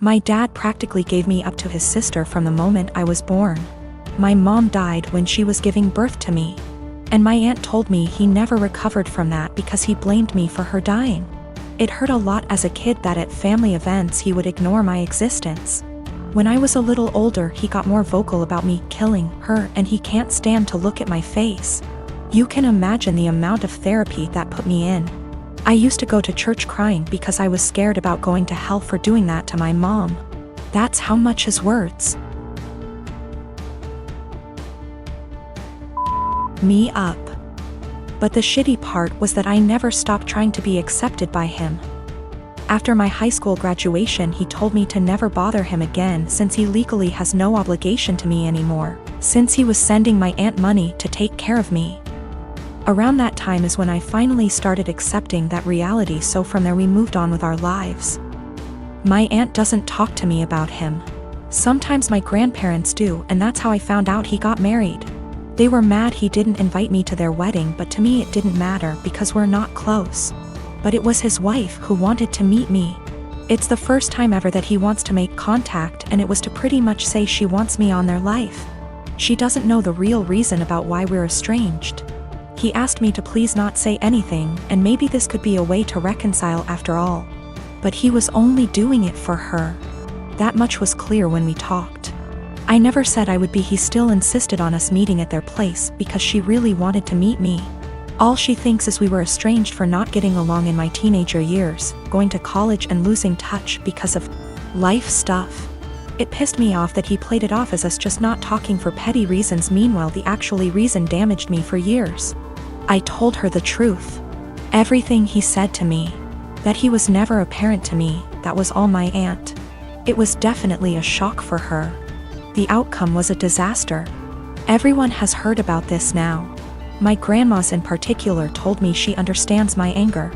My dad practically gave me up to his sister from the moment I was born. My mom died when she was giving birth to me. And my aunt told me he never recovered from that because he blamed me for her dying. It hurt a lot as a kid that at family events he would ignore my existence. When I was a little older, he got more vocal about me killing her, and he can't stand to look at my face. You can imagine the amount of therapy that put me in. I used to go to church crying because I was scared about going to hell for doing that to my mom. That's how much his words me up. But the shitty part was that I never stopped trying to be accepted by him. After my high school graduation, he told me to never bother him again since he legally has no obligation to me anymore, since he was sending my aunt money to take care of me. Around that time is when I finally started accepting that reality, so from there we moved on with our lives. My aunt doesn't talk to me about him. Sometimes my grandparents do, and that's how I found out he got married. They were mad he didn't invite me to their wedding, but to me it didn't matter because we're not close. But it was his wife who wanted to meet me. It's the first time ever that he wants to make contact, and it was to pretty much say she wants me on their life. She doesn't know the real reason about why we're estranged. He asked me to please not say anything, and maybe this could be a way to reconcile after all. But he was only doing it for her. That much was clear when we talked. I never said I would be. He still insisted on us meeting at their place because she really wanted to meet me. All she thinks is we were estranged for not getting along in my teenager years, going to college and losing touch because of life stuff. It pissed me off that he played it off as us just not talking for petty reasons. Meanwhile, the actually reason damaged me for years. I told her the truth. Everything he said to me. That he was never a parent to me, that was all my aunt. It was definitely a shock for her. The outcome was a disaster. Everyone has heard about this now. My grandmas in particular told me she understands my anger.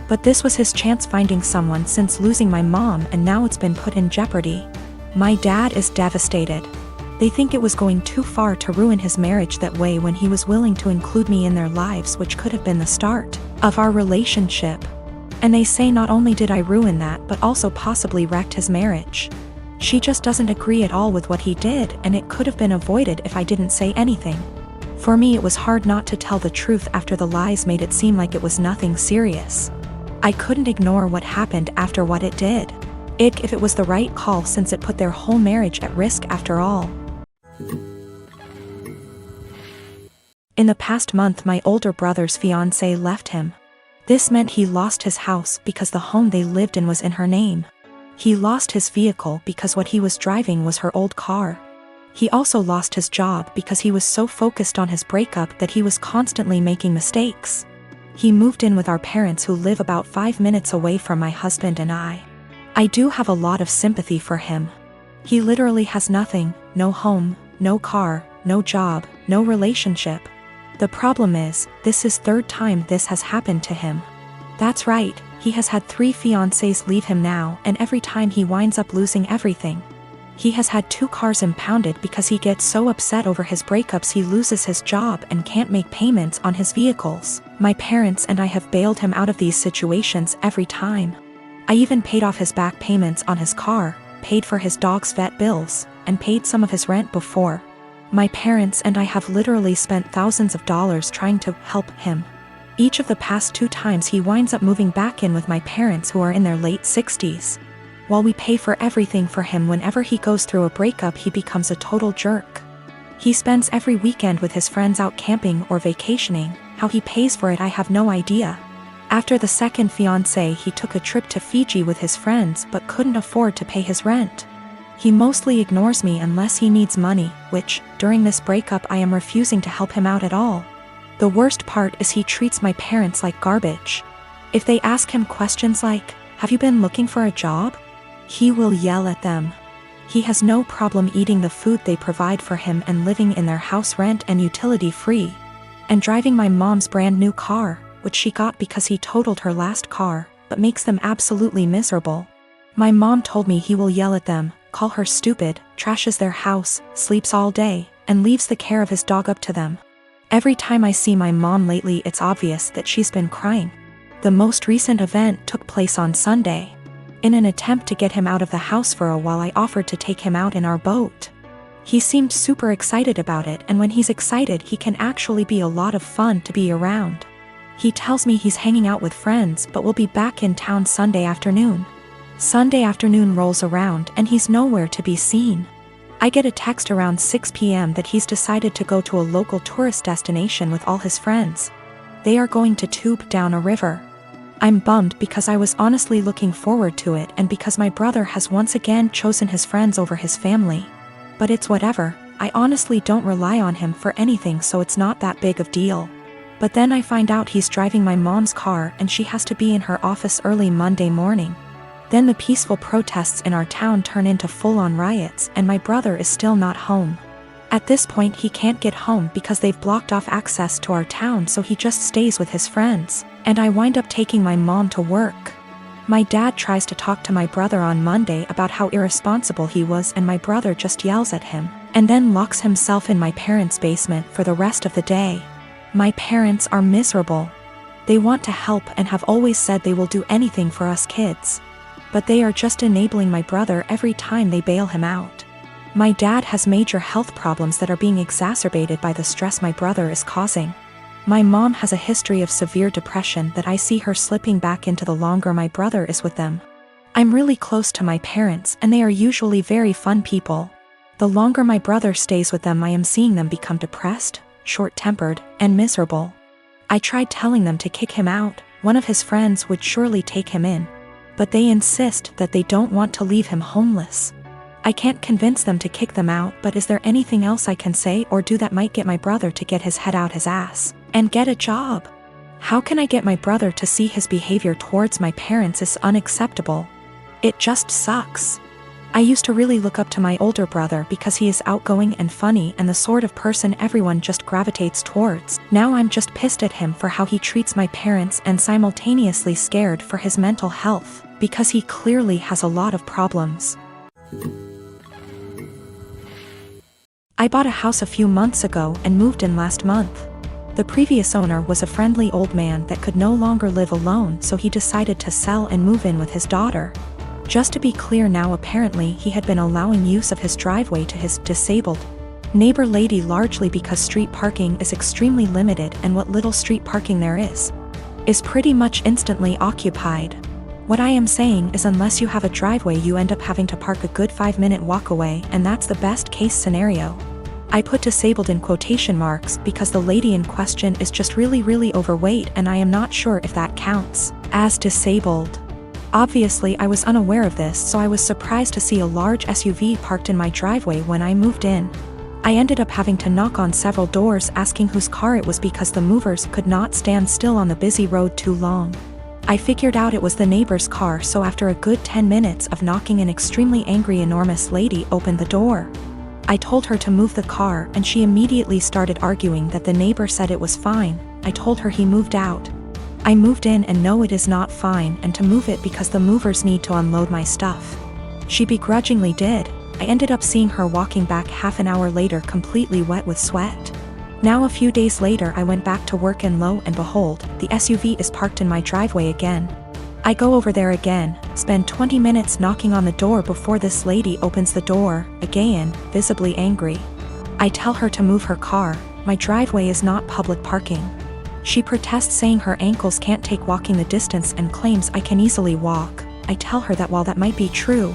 But this was his chance finding someone since losing my mom, and now it's been put in jeopardy. My dad is devastated. They think it was going too far to ruin his marriage that way when he was willing to include me in their lives, which could have been the start of our relationship. And they say not only did I ruin that, but also possibly wrecked his marriage. She just doesn't agree at all with what he did, and it could have been avoided if I didn't say anything. For me, it was hard not to tell the truth after the lies made it seem like it was nothing serious. I couldn't ignore what happened after what it did. If it was the right call, since it put their whole marriage at risk after all. In the past month, my older brother's fiancée left him. This meant he lost his house because the home they lived in was in her name. He lost his vehicle because what he was driving was her old car. He also lost his job because he was so focused on his breakup that he was constantly making mistakes. He moved in with our parents, who live about 5 minutes away from my husband and I. I do have a lot of sympathy for him. He literally has nothing, no home, no car, no job, no relationship. The problem is, this is third time this has happened to him. That's right, he has had 3 fiancées leave him now, and every time he winds up losing everything. He has had 2 cars impounded because he gets so upset over his breakups he loses his job and can't make payments on his vehicles. My parents and I have bailed him out of these situations every time. I even paid off his back payments on his car, paid for his dog's vet bills, and paid some of his rent before. My parents and I have literally spent thousands of dollars trying to help him. Each of the past 2 times he winds up moving back in with my parents, who are in their late 60s. While we pay for everything for him, whenever he goes through a breakup he becomes a total jerk. He spends every weekend with his friends out camping or vacationing. How he pays for it I have no idea. After the second fiancée, he took a trip to Fiji with his friends but couldn't afford to pay his rent. He mostly ignores me unless he needs money, which, during this breakup, I am refusing to help him out at all. The worst part is he treats my parents like garbage. If they ask him questions like, "Have you been looking for a job?" he will yell at them. He has no problem eating the food they provide for him and living in their house rent and utility free. And driving my mom's brand new car, which she got because he totaled her last car, but makes them absolutely miserable. My mom told me he will yell at them, call her stupid, trashes their house, sleeps all day, and leaves the care of his dog up to them. Every time I see my mom lately, it's obvious that she's been crying. The most recent event took place on Sunday. In an attempt to get him out of the house for a while, I offered to take him out in our boat. He seemed super excited about it, and when he's excited he can actually be a lot of fun to be around. He tells me he's hanging out with friends but will be back in town Sunday afternoon. Sunday afternoon rolls around and he's nowhere to be seen. I get a text around 6 p.m. that he's decided to go to a local tourist destination with all his friends. They are going to tube down a river. I'm bummed because I was honestly looking forward to it, and because my brother has once again chosen his friends over his family. But it's whatever, I honestly don't rely on him for anything, so it's not that big of a deal. But then I find out he's driving my mom's car and she has to be in her office early Monday morning. Then the peaceful protests in our town turn into full-on riots and my brother is still not home. At this point he can't get home because they've blocked off access to our town, so he just stays with his friends, and I wind up taking my mom to work. My dad tries to talk to my brother on Monday about how irresponsible he was, and my brother just yells at him, and then locks himself in my parents' basement for the rest of the day. My parents are miserable. They want to help and have always said they will do anything for us kids. But they are just enabling my brother every time they bail him out. My dad has major health problems that are being exacerbated by the stress my brother is causing. My mom has a history of severe depression that I see her slipping back into the longer my brother is with them. I'm really close to my parents and they are usually very fun people. The longer my brother stays with them, I am seeing them become depressed, short-tempered, and miserable. I tried telling them to kick him out, one of his friends would surely take him in. But they insist that they don't want to leave him homeless. I can't convince them to kick them out, but is there anything else I can say or do that might get my brother to get his head out his ass and get a job? How can I get my brother to see his behavior towards my parents is unacceptable? It just sucks. I used to really look up to my older brother because he is outgoing and funny and the sort of person everyone just gravitates towards. Now I'm just pissed at him for how he treats my parents and simultaneously scared for his mental health, because he clearly has a lot of problems. I bought a house a few months ago and moved in last month. The previous owner was a friendly old man that could no longer live alone, so he decided to sell and move in with his daughter. Just to be clear now, apparently he had been allowing use of his driveway to his disabled neighbor lady, largely because street parking is extremely limited and what little street parking there is pretty much instantly occupied. What I am saying is, unless you have a driveway, you end up having to park a good 5-minute walk away, and that's the best case scenario. I put disabled in quotation marks because the lady in question is just really overweight, and I am not sure if that counts as disabled. Obviously I was unaware of this, so I was surprised to see a large SUV parked in my driveway when I moved in. I ended up having to knock on several doors asking whose car it was because the movers could not stand still on the busy road too long. I figured out it was the neighbor's car, so after a good 10 minutes of knocking, an extremely angry enormous lady opened the door. I told her to move the car and she immediately started arguing that the neighbor said it was fine. I told her he moved out. I moved in and no, it is not fine, and to move it because the movers need to unload my stuff. She begrudgingly did. I ended up seeing her walking back half an hour later completely wet with sweat. Now a few days later I went back to work and lo and behold, the SUV is parked in my driveway again. I go over there again, spend 20 minutes knocking on the door before this lady opens the door, again, visibly angry. I tell her to move her car. My driveway is not public parking. She protests, saying her ankles can't take walking the distance and claims I can easily walk. I tell her that while that might be true,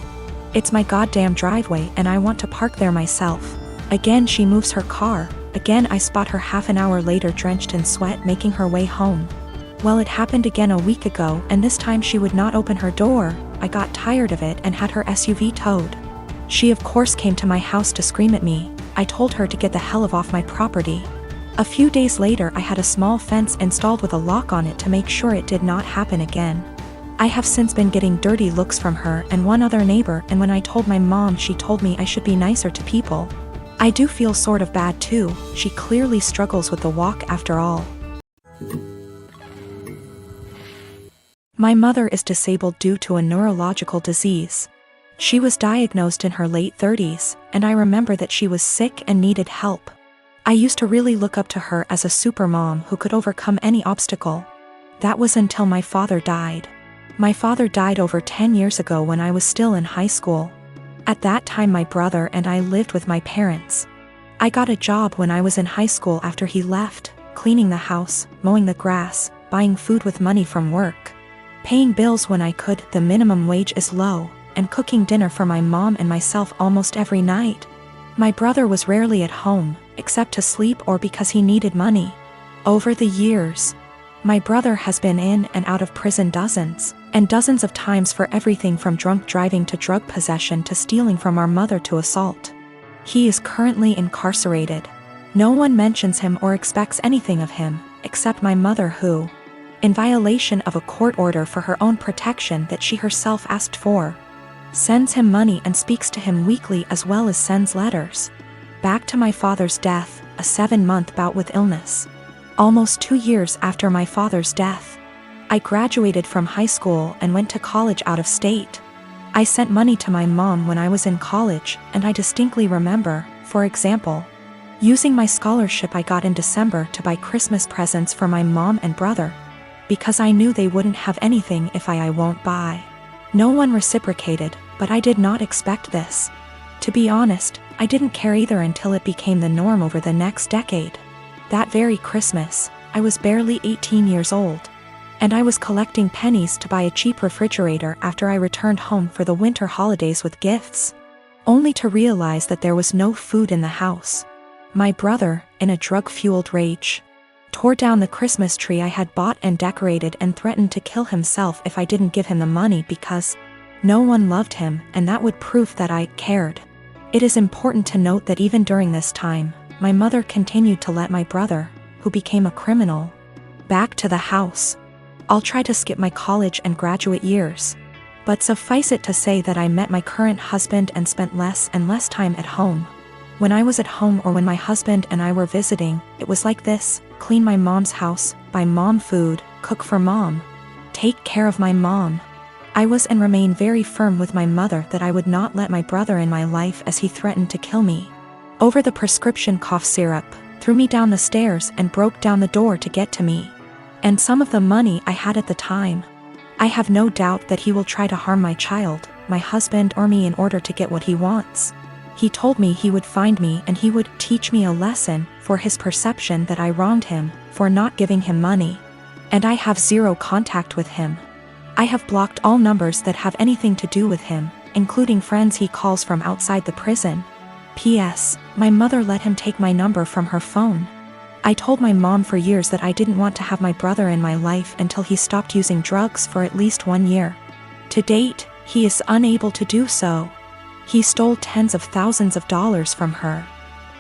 it's my goddamn driveway and I want to park there myself. Again she moves her car. Again I spot her half an hour later drenched in sweat making her way home. Well, it happened again a week ago, and this time she would not open her door. I got tired of it and had her SUV towed. She of course came to my house to scream at me. I told her to get the hell off my property. A few days later I had a small fence installed with a lock on it to make sure it did not happen again. I have since been getting dirty looks from her and one other neighbor, and when I told my mom, she told me I should be nicer to people. I do feel sort of bad too. She clearly struggles with the walk after all. My mother is disabled due to a neurological disease. She was diagnosed in her late 30s, and I remember that she was sick and needed help. I used to really look up to her as a super mom who could overcome any obstacle. That was until my father died. My father died over 10 years ago when I was still in high school. At that time my brother and I lived with my parents. I got a job when I was in high school after he left, cleaning the house, mowing the grass, buying food with money from work, paying bills when I could, the minimum wage is low, and cooking dinner for my mom and myself almost every night. My brother was rarely at home, except to sleep or because he needed money. Over the years, my brother has been in and out of prison dozens and dozens of times for everything from drunk driving to drug possession to stealing from our mother to assault. He is currently incarcerated. No one mentions him or expects anything of him, except my mother who, in violation of a court order for her own protection that she herself asked for, sends him money and speaks to him weekly as well as sends letters. Back to my father's death, a 7-month bout with illness. Almost 2 years after my father's death, I graduated from high school and went to college out of state. I sent money to my mom when I was in college, and I distinctly remember, for example, using my scholarship I got in December to buy Christmas presents for my mom and brother, because I knew they wouldn't have anything if I won't buy. No one reciprocated, but I did not expect this. To be honest, I didn't care either until it became the norm over the next decade. That very Christmas, I was barely 18 years old, and I was collecting pennies to buy a cheap refrigerator after I returned home for the winter holidays with gifts, only to realize that there was no food in the house. My brother, in a drug-fueled rage, tore down the Christmas tree I had bought and decorated and threatened to kill himself if I didn't give him the money because no one loved him, and that would prove that I cared. It is important to note that even during this time, my mother continued to let my brother, who became a criminal, back to the house. I'll try to skip my college and graduate years, but suffice it to say that I met my current husband and spent less and less time at home. When I was at home or when my husband and I were visiting, it was like this: clean my mom's house, buy mom food, cook for mom, take care of my mom. I was and remain very firm with my mother that I would not let my brother in my life as he threatened to kill me over the prescription cough syrup, threw me down the stairs and broke down the door to get to me, and some of the money I had at the time. I have no doubt that he will try to harm my child, my husband or me in order to get what he wants. He told me he would find me and he would teach me a lesson for his perception that I wronged him for not giving him money. And I have zero contact with him. I have blocked all numbers that have anything to do with him, including friends he calls from outside the prison. P.S. My mother let him take my number from her phone. I told my mom for years that I didn't want to have my brother in my life until he stopped using drugs for at least 1 year. To date, he is unable to do so. He stole tens of thousands of dollars from her.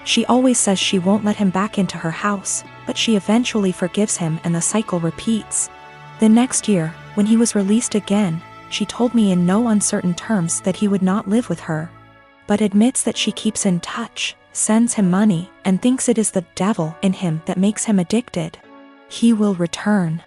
She always says she won't let him back into her house, but she eventually forgives him and the cycle repeats. The next year, when he was released again, she told me in no uncertain terms that he would not live with her, but admits that she keeps in touch, sends him money, and thinks it is the devil in him that makes him addicted. He will return.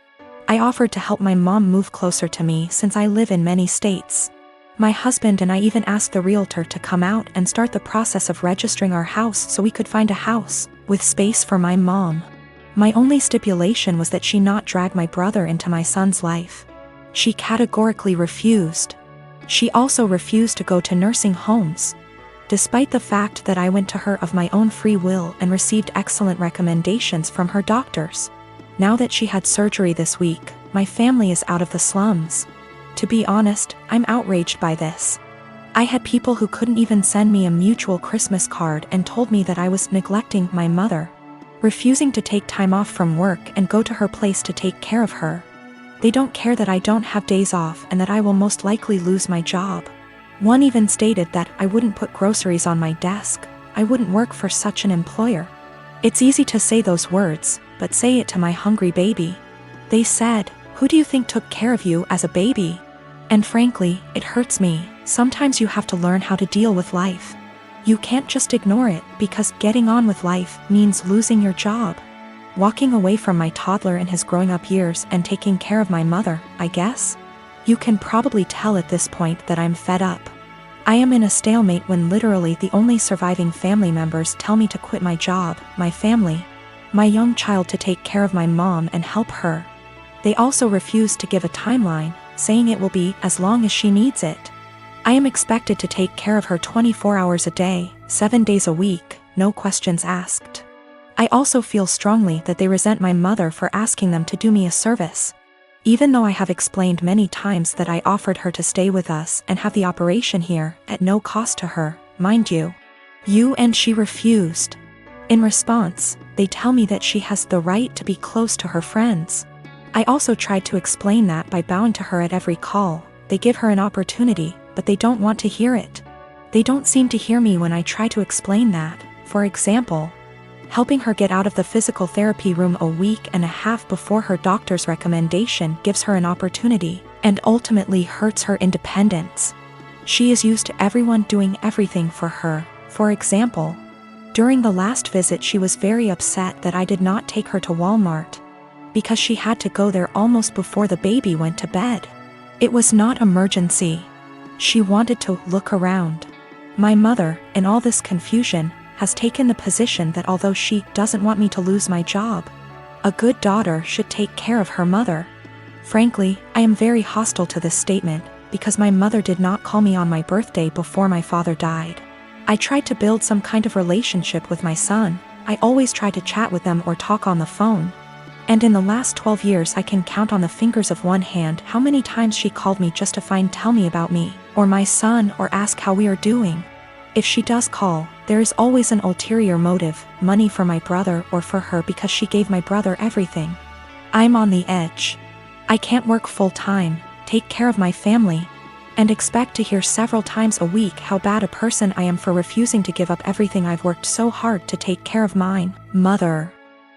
I offered to help my mom move closer to me since I live in many states. My husband and I even asked the realtor to come out and start the process of registering our house so we could find a house with space for my mom. My only stipulation was that she not drag my brother into my son's life. She categorically refused. She also refused to go to nursing homes, despite the fact that I went to her of my own free will and received excellent recommendations from her doctors. Now that she had surgery this week, my family is out of the slums. To be honest, I'm outraged by this. I had people who couldn't even send me a mutual Christmas card and told me that I was neglecting my mother, refusing to take time off from work and go to her place to take care of her. They don't care that I don't have days off and that I will most likely lose my job. One even stated that I wouldn't put groceries on my desk. I wouldn't work for such an employer. It's easy to say those words, but say it to my hungry baby. They said, "Who do you think took care of you as a baby?" And frankly, it hurts me. Sometimes you have to learn how to deal with life. You can't just ignore it, because getting on with life means losing your job. Walking away from my toddler in his growing up years and taking care of my mother, I guess. You can probably tell at this point that I'm fed up. I am in a stalemate when literally the only surviving family members tell me to quit my job, my family, my young child to take care of my mom and help her. They also refuse to give a timeline, saying it will be as long as she needs it. I am expected to take care of her 24 hours a day, 7 days a week, no questions asked. I also feel strongly that they resent my mother for asking them to do me a service. Even though I have explained many times that I offered her to stay with us and have the operation here, at no cost to her, mind you. And she refused. In response, they tell me that she has the right to be close to her friends. I also tried to explain that by bowing to her at every call. They give her an opportunity, but they don't want to hear it. They don't seem to hear me when I try to explain that. For example, helping her get out of the physical therapy room a week and a half before her doctor's recommendation gives her an opportunity, and ultimately hurts her independence. She is used to everyone doing everything for her. For example, during the last visit she was very upset that I did not take her to Walmart, because she had to go there almost before the baby went to bed. It was not emergency. She wanted to look around. My mother, in all this confusion, has taken the position that although she doesn't want me to lose my job, a good daughter should take care of her mother. Frankly, I am very hostile to this statement, because my mother did not call me on my birthday before my father died. I tried to build some kind of relationship with my son. I always try to chat with them or talk on the phone. And in the last 12 years I can count on the fingers of one hand how many times she called me just to tell me about me, or my son, or ask how we are doing. If she does call, there is always an ulterior motive, money for my brother or for her because she gave my brother everything. I'm on the edge. I can't work full-time, take care of my family, and expect to hear several times a week how bad a person I am for refusing to give up everything I've worked so hard to take care of mine. Mother.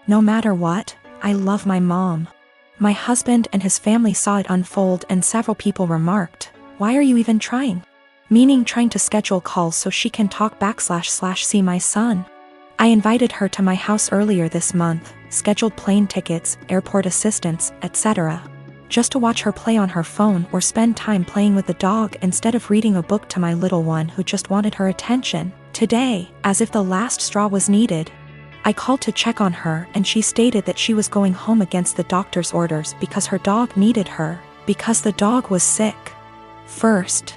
No matter what, I love my mom. My husband and his family saw it unfold and several people remarked, "Why are you even trying?" Meaning trying to schedule calls so she can talk / see my son. I invited her to my house earlier this month, scheduled plane tickets, airport assistance, etc. Just to watch her play on her phone or spend time playing with the dog instead of reading a book to my little one who just wanted her attention. Today, as if the last straw was needed, I called to check on her and she stated that she was going home against the doctor's orders because her dog needed her, because the dog was sick. First,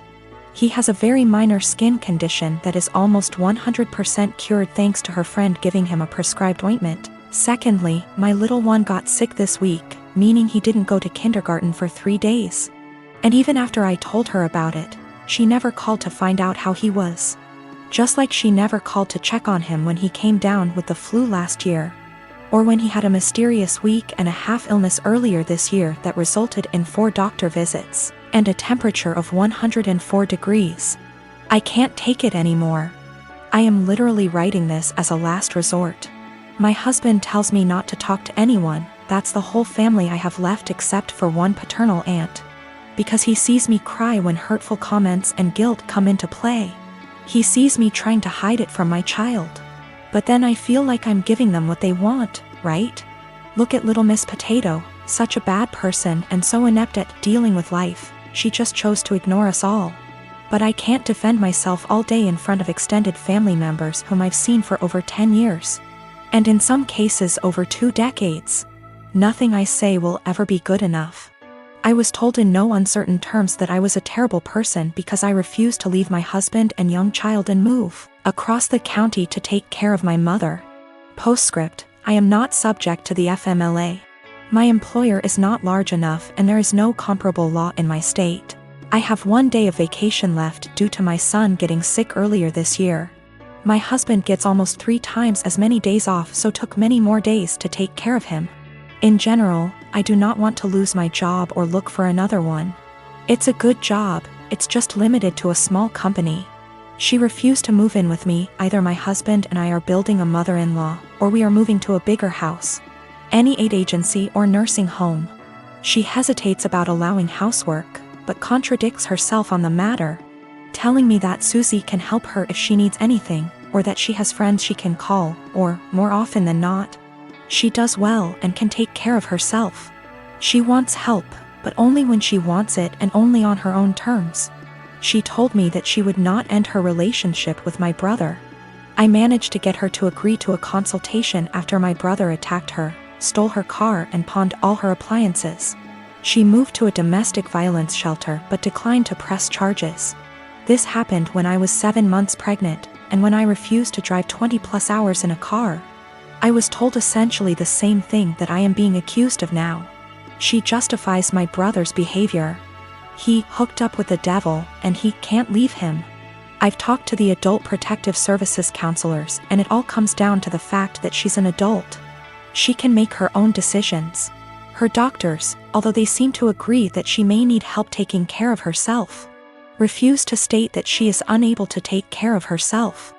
he has a very minor skin condition that is almost 100% cured thanks to her friend giving him a prescribed ointment. Secondly, my little one got sick this week, meaning he didn't go to kindergarten for 3 days. And even after I told her about it, she never called to find out how he was. Just like she never called to check on him when he came down with the flu last year, or when he had a mysterious week and a half illness earlier this year that resulted in 4 doctor visits and a temperature of 104 degrees. I can't take it anymore. I am literally writing this as a last resort. My husband tells me not to talk to anyone, that's the whole family I have left except for one paternal aunt, because he sees me cry when hurtful comments and guilt come into play. He sees me trying to hide it from my child. But then I feel like I'm giving them what they want, right? Look at little Miss Potato, such a bad person and so inept at dealing with life. She just chose to ignore us all. But I can't defend myself all day in front of extended family members whom I've seen for over 10 years. And in some cases over 2 decades. Nothing I say will ever be good enough. I was told in no uncertain terms that I was a terrible person because I refused to leave my husband and young child and move across the county to take care of my mother. Postscript, I am not subject to the FMLA. My employer is not large enough and there is no comparable law in my state. I have 1 day of vacation left due to my son getting sick earlier this year. My husband gets almost 3 times as many days off, so took many more days to take care of him. In general, I do not want to lose my job or look for another one. It's a good job, it's just limited to a small company. She refused to move in with me. Either my husband and I are building a mother-in-law, or we are moving to a bigger house. Any aid agency or nursing home. She hesitates about allowing housework, but contradicts herself on the matter, telling me that Susie can help her if she needs anything, or that she has friends she can call, or, more often than not, she does well and can take care of herself. She wants help, but only when she wants it and only on her own terms. She told me that she would not end her relationship with my brother. I managed to get her to agree to a consultation after my brother attacked her, stole her car and pawned all her appliances. She moved to a domestic violence shelter but declined to press charges. This happened when I was 7 months pregnant, and when I refused to drive 20+ hours in a car. I was told essentially the same thing that I am being accused of now. She justifies my brother's behavior. He hooked up with the devil, and he can't leave him. I've talked to the Adult Protective Services counselors, and it all comes down to the fact that she's an adult. She can make her own decisions. Her doctors, although they seem to agree that she may need help taking care of herself, refuse to state that she is unable to take care of herself.